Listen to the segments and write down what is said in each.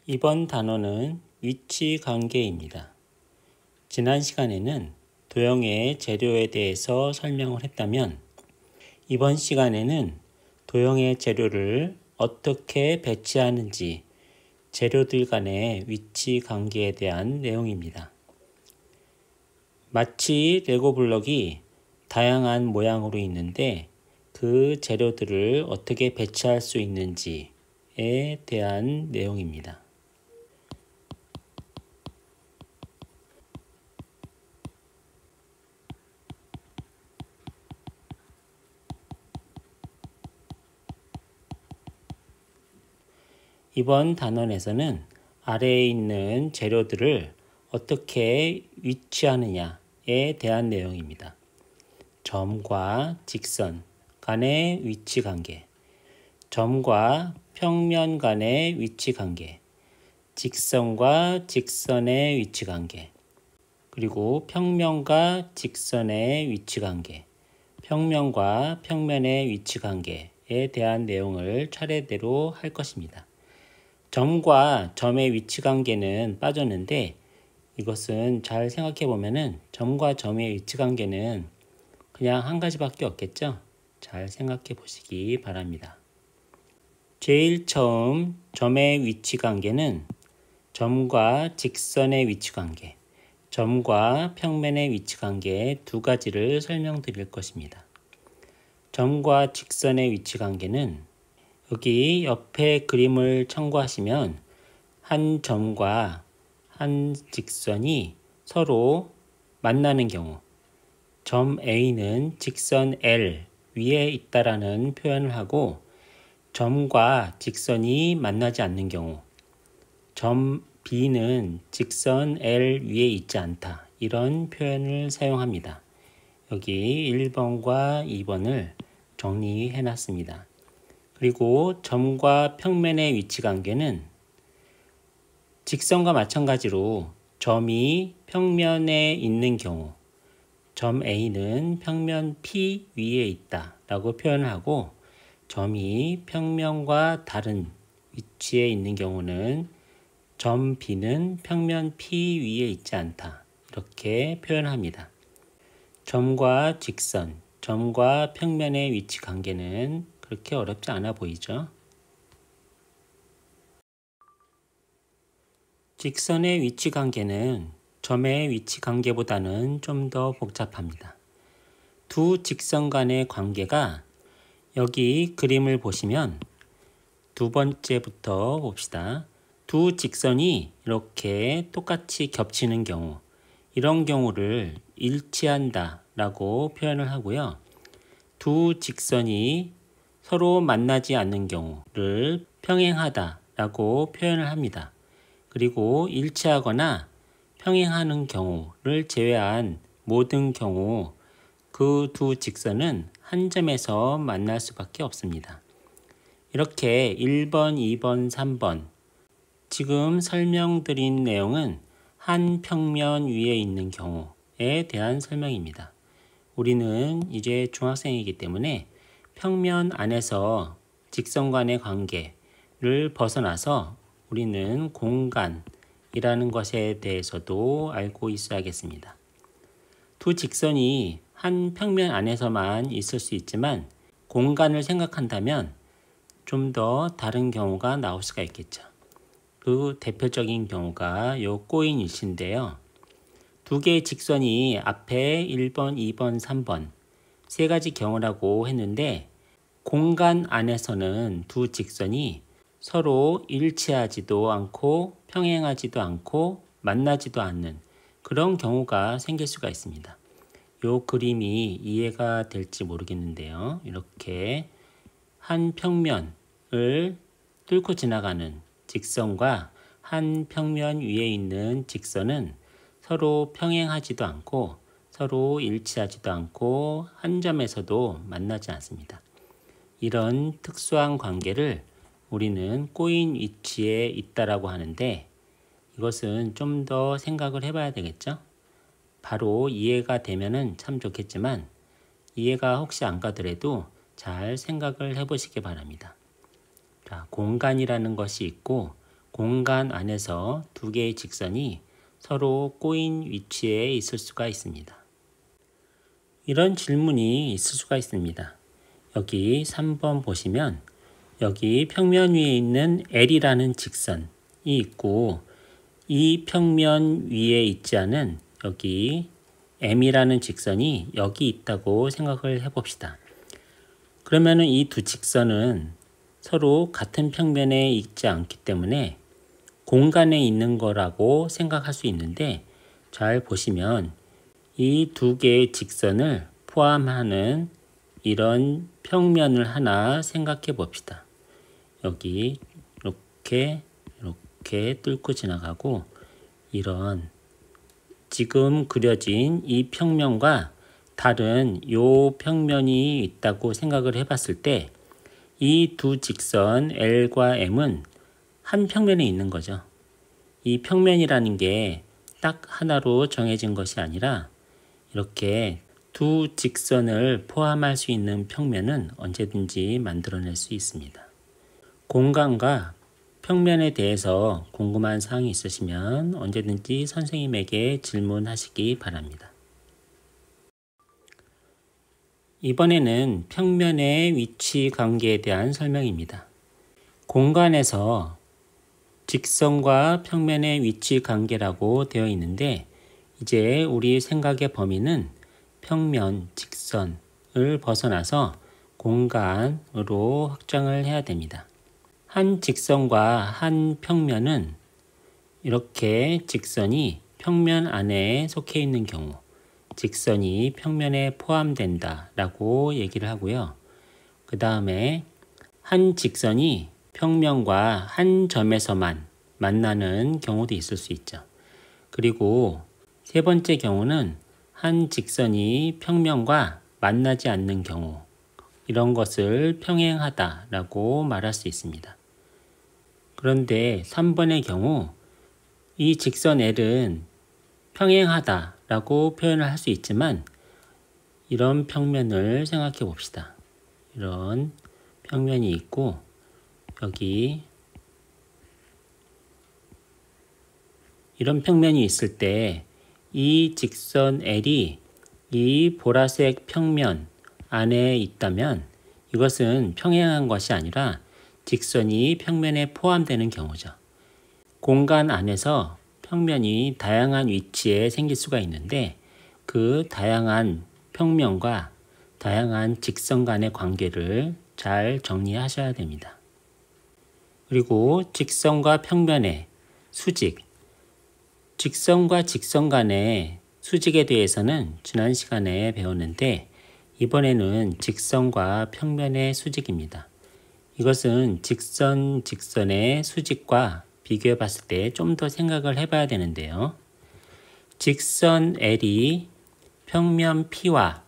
이번 단어는 위치 관계입니다. 지난 시간에는 도형의 재료에 대해서 설명을 했다면 이번 시간에는 도형의 재료를 어떻게 배치하는지 재료들 간의 위치 관계에 대한 내용입니다. 마치 레고 블록이 다양한 모양으로 있는데 그 재료들을 어떻게 배치할 수 있는지에 대한 내용입니다. 이번 단원에서는 아래에 있는 재료들을 어떻게 위치하느냐에 대한 내용입니다. 점과 직선 간의 위치 관계, 점과 평면 간의 위치 관계, 직선과 직선의 위치 관계, 그리고 평면과 직선의 위치 관계, 평면과 평면의 위치 관계에 대한 내용을 차례대로 할 것입니다. 점과 점의 위치 관계는 빠졌는데 이것은 잘 생각해 보면은 점과 점의 위치 관계는 그냥 한 가지밖에 없겠죠? 잘 생각해 보시기 바랍니다. 제일 처음 점의 위치 관계는 점과 직선의 위치 관계, 점과 평면의 위치 관계 두 가지를 설명드릴 것입니다. 점과 직선의 위치 관계는 여기 옆에 그림을 참고하시면 한 점과 한 직선이 서로 만나는 경우, 점 A는 직선 L 위에 있다라는 표현을 하고 점과 직선이 만나지 않는 경우, 점 B는 직선 L 위에 있지 않다. 이런 표현을 사용합니다. 여기 1번과 2번을 정리해 놨습니다. 그리고 점과 평면의 위치 관계는 직선과 마찬가지로 점이 평면에 있는 경우 점 A는 평면 P 위에 있다 라고 표현을 하고 점이 평면과 다른 위치에 있는 경우는 점 B는 평면 P 위에 있지 않다 이렇게 표현합니다. 점과 직선, 점과 평면의 위치 관계는 그렇게 어렵지 않아 보이죠? 직선의 위치 관계는 점의 위치 관계보다는 좀 더 복잡합니다. 두 직선 간의 관계가 여기 그림을 보시면 두 번째부터 봅시다. 두 직선이 이렇게 똑같이 겹치는 경우, 이런 경우를 일치한다 라고 표현을 하고요. 두 직선이 서로 만나지 않는 경우를 평행하다 라고 표현을 합니다. 그리고 일치하거나 평행하는 경우를 제외한 모든 경우 그 두 직선은 한 점에서 만날 수밖에 없습니다. 이렇게 1번, 2번, 3번 지금 설명드린 내용은 한 평면 위에 있는 경우에 대한 설명입니다. 우리는 이제 중학생이기 때문에 평면 안에서 직선 간의 관계를 벗어나서 우리는 공간이라는 것에 대해서도 알고 있어야겠습니다. 두 직선이 한 평면 안에서만 있을 수 있지만 공간을 생각한다면 좀 더 다른 경우가 나올 수가 있겠죠. 그 대표적인 경우가 요 꼬인 일치인데요. 두 개의 직선이 앞에 1번, 2번, 3번 세 가지 경우라고 했는데 공간 안에서는 두 직선이 서로 일치하지도 않고 평행하지도 않고 만나지도 않는 그런 경우가 생길 수가 있습니다. 이 그림이 이해가 될지 모르겠는데요. 이렇게 한 평면을 뚫고 지나가는 직선과 한 평면 위에 있는 직선은 서로 평행하지도 않고 서로 일치하지도 않고 한 점에서도 만나지 않습니다. 이런 특수한 관계를 우리는 꼬인 위치에 있다라고 하는데 이것은 좀 더 생각을 해봐야 되겠죠? 바로 이해가 되면은 참 좋겠지만 이해가 혹시 안 가더라도 잘 생각을 해보시기 바랍니다. 자, 공간이라는 것이 있고 공간 안에서 두 개의 직선이 서로 꼬인 위치에 있을 수가 있습니다. 이런 질문이 있을 수가 있습니다. 여기 3번 보시면 여기 평면 위에 있는 L이라는 직선이 있고 이 평면 위에 있지 않은 여기 M이라는 직선이 여기 있다고 생각을 해봅시다. 그러면은 이 두 직선은 서로 같은 평면에 있지 않기 때문에 공간에 있는 거라고 생각할 수 있는데 잘 보시면 이 두 개의 직선을 포함하는 이런 평면을 하나 생각해 봅시다. 여기 이렇게 뚫고 지나가고 이런 지금 그려진 이 평면과 다른 요 평면이 있다고 생각을 해봤을 때 이 두 직선 L과 M은 한 평면에 있는 거죠. 이 평면이라는 게 딱 하나로 정해진 것이 아니라 이렇게 두 직선을 포함할 수 있는 평면은 언제든지 만들어낼 수 있습니다. 공간과 평면에 대해서 궁금한 사항이 있으시면 언제든지 선생님에게 질문하시기 바랍니다. 이번에는 평면의 위치 관계에 대한 설명입니다. 공간에서 직선과 평면의 위치 관계라고 되어 있는데 이제 우리 생각의 범위는 평면, 직선을 벗어나서 공간으로 확장을 해야 됩니다. 한 직선과 한 평면은 이렇게 직선이 평면 안에 속해 있는 경우 직선이 평면에 포함된다 라고 얘기를 하고요. 그 다음에 한 직선이 평면과 한 점에서만 만나는 경우도 있을 수 있죠. 그리고 세 번째 경우는 한 직선이 평면과 만나지 않는 경우 이런 것을 평행하다 라고 말할 수 있습니다. 그런데 3번의 경우 이 직선 L은 평행하다 라고 표현을 할 수 있지만 이런 평면을 생각해 봅시다. 이런 평면이 있고 여기 이런 평면이 있을 때 이 직선 L이 이 보라색 평면 안에 있다면 이것은 평행한 것이 아니라 직선이 평면에 포함되는 경우죠. 공간 안에서 평면이 다양한 위치에 생길 수가 있는데 그 다양한 평면과 다양한 직선 간의 관계를 잘 정리하셔야 됩니다. 그리고 직선과 평면의 수직, 직선과 직선 간의 수직에 대해서는 지난 시간에 배웠는데 이번에는 직선과 평면의 수직입니다. 이것은 직선의 수직과 비교해 봤을 때 좀 더 생각을 해봐야 되는데요. 직선 L이 평면 P와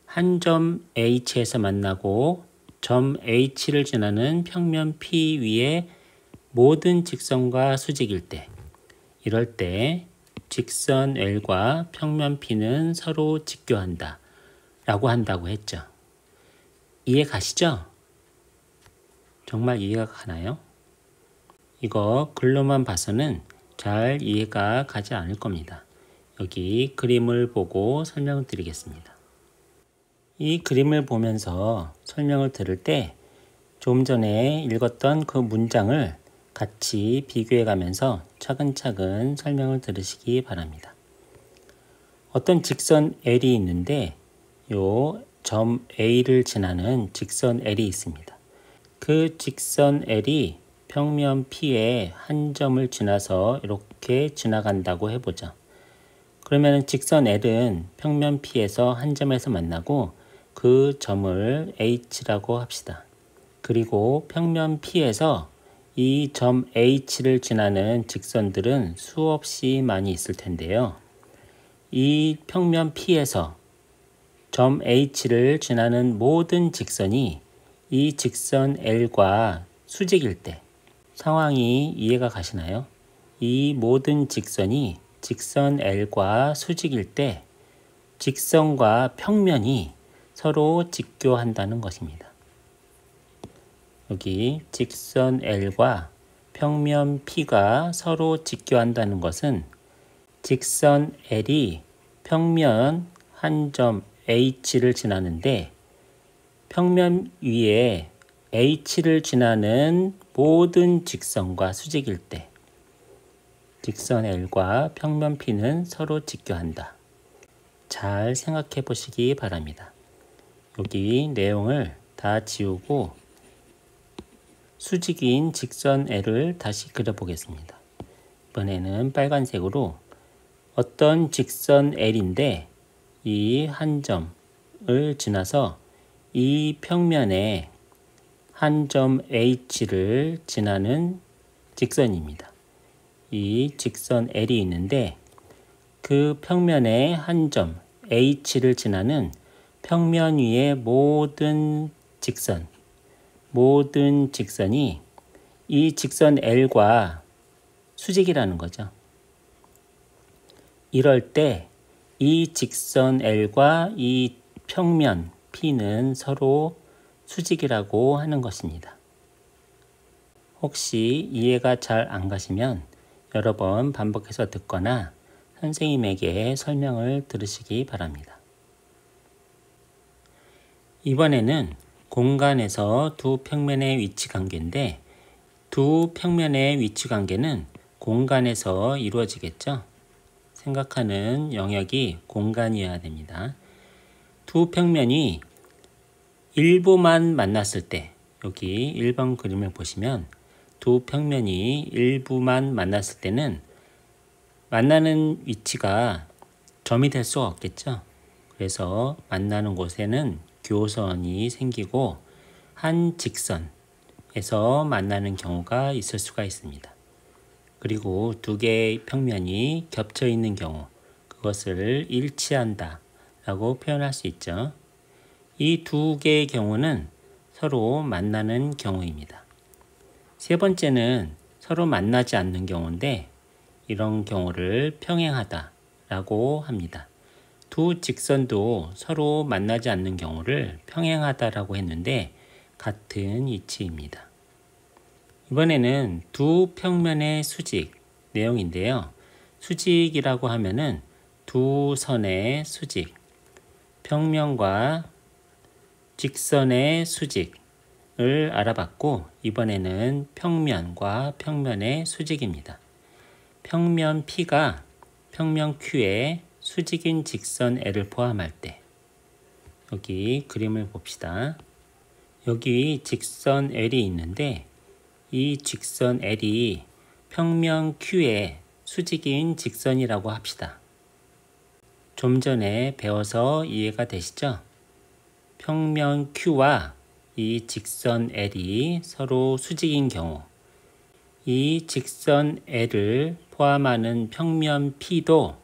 한 점 H에서 만나고 점 H를 지나는 평면 P 위에 모든 직선과 수직일 때 이럴 때 직선 L과 평면 P는 서로 직교한다 라고 한다고 했죠. 이해 가시죠? 정말 이해가 가나요? 이거 글로만 봐서는 잘 이해가 가지 않을 겁니다. 여기 그림을 보고 설명을 드리겠습니다. 이 그림을 보면서 설명을 들을 때 좀 전에 읽었던 그 문장을 같이 비교해 가면서 차근차근 설명을 들으시기 바랍니다. 어떤 직선 L이 있는데 요 점 A를 지나는 직선 L이 있습니다. 그 직선 L이 평면 P의 한 점을 지나서 이렇게 지나간다고 해보죠. 그러면 직선 L은 평면 P에서 한 점에서 만나고 그 점을 H라고 합시다. 그리고 평면 P에서 이 점 H를 지나는 직선들은 수없이 많이 있을 텐데요. 이 평면 P에서 점 H를 지나는 모든 직선이 이 직선 L과 수직일 때 상황이 이해가 가시나요? 이 모든 직선이 직선 L과 수직일 때 직선과 평면이 서로 직교한다는 것입니다. 여기 직선 L과 평면 P가 서로 직교한다는 것은 직선 L이 평면 한 점 H를 지나는데 평면 위에 H를 지나는 모든 직선과 수직일 때 직선 L과 평면 P는 서로 직교한다. 잘 생각해 보시기 바랍니다. 여기 내용을 다 지우고 수직인 직선 L을 다시 그려보겠습니다. 이번에는 빨간색으로 어떤 직선 L인데 이 한 점을 지나서 이 평면에 한 점 H를 지나는 직선입니다. 이 직선 L이 있는데 그 평면에 한 점 H를 지나는 평면 위의 모든 직선이 이 직선 L과 수직이라는 거죠. 이럴 때 이 직선 L과 이 평면 P는 서로 수직이라고 하는 것입니다. 혹시 이해가 잘 안 가시면 여러 번 반복해서 듣거나 선생님에게 설명을 들으시기 바랍니다. 이번에는 공간에서 두 평면의 위치 관계인데 두 평면의 위치 관계는 공간에서 이루어지겠죠? 생각하는 영역이 공간이어야 됩니다. 두 평면이 일부만 만났을 때 여기 1번 그림을 보시면 두 평면이 일부만 만났을 때는 만나는 위치가 점이 될 수가 없겠죠. 그래서 만나는 곳에는 교선이 생기고 한 직선에서 만나는 경우가 있을 수가 있습니다. 그리고 두 개의 평면이 겹쳐 있는 경우 그것을 일치한다 라고 표현할 수 있죠. 이 두 개의 경우는 서로 만나는 경우입니다. 세 번째는 서로 만나지 않는 경우인데 이런 경우를 평행하다 라고 합니다. 두 직선도 서로 만나지 않는 경우를 평행하다라고 했는데 같은 이치입니다. 이번에는 두 평면의 수직 내용인데요. 수직이라고 하면은 두 선의 수직, 평면과 직선의 수직을 알아봤고 이번에는 평면과 평면의 수직입니다. 평면 P가 평면 Q에 수직인 직선 L을 포함할 때 여기 그림을 봅시다. 여기 직선 L이 있는데 이 직선 L이 평면 Q에 수직인 직선이라고 합시다. 좀 전에 배워서 이해가 되시죠? 평면 Q와 이 직선 L이 서로 수직인 경우 이 직선 L을 포함하는 평면 P도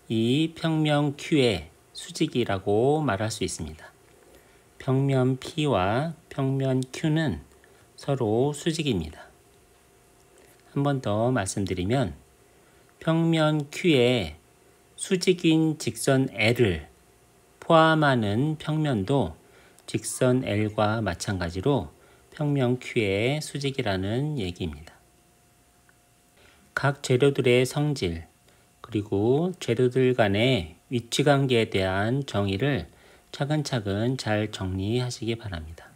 이 평면 Q의 수직이라고 말할 수 있습니다. 평면 P와 평면 Q는 서로 수직입니다. 한 번 더 말씀드리면 평면 Q에 수직인 직선 L을 포함하는 평면도 직선 L과 마찬가지로 평면 Q의 수직이라는 얘기입니다. 각 재료들의 성질 그리고 재료들 간의 위치관계에 대한 정의를 차근차근 잘 정리하시기 바랍니다.